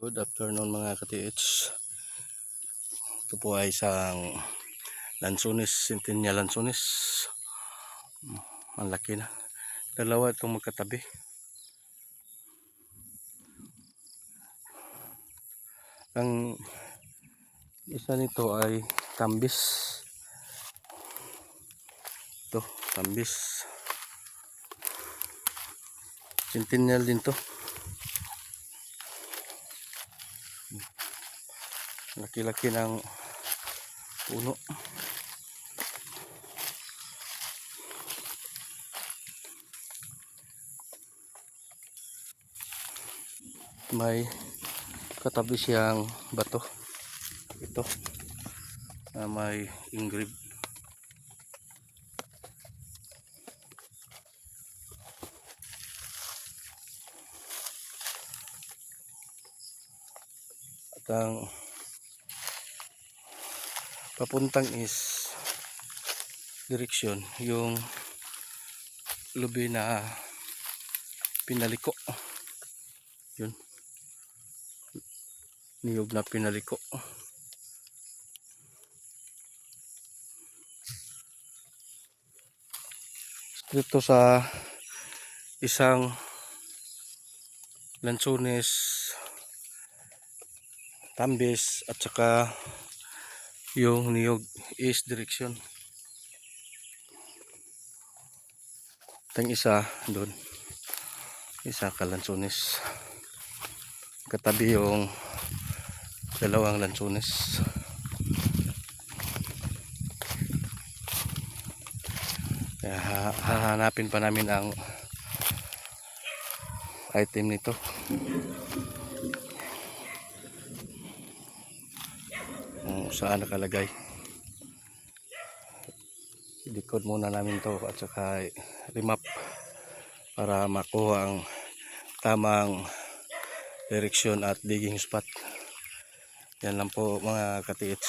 Good afternoon mga ka-TH. Ito po ay isang lansones, Centennial lansones. Ang laki na. Dalawa itong magkatabi. Ang isa nito ay tambis. Ito, tambis. Centennial din to. Laki-laki ng puno. May katabi siyang bato. Ito na may engrave. At ang papuntang is direksyon yung lubi na pinaliko. Yun, niyog na pinaliko. Dito sa isang lansones, tambis at saka yung niyog is direksyon. Tang isa doon, isa kalansones, katabi yung dalawang lansones. Kaya hahanapin pa namin ang item nito. Kung saan nakalagay. I-decode muna namin to at saka remap para makuha ang tamang direksyon at digging spot. Yan lang po mga ka-TH.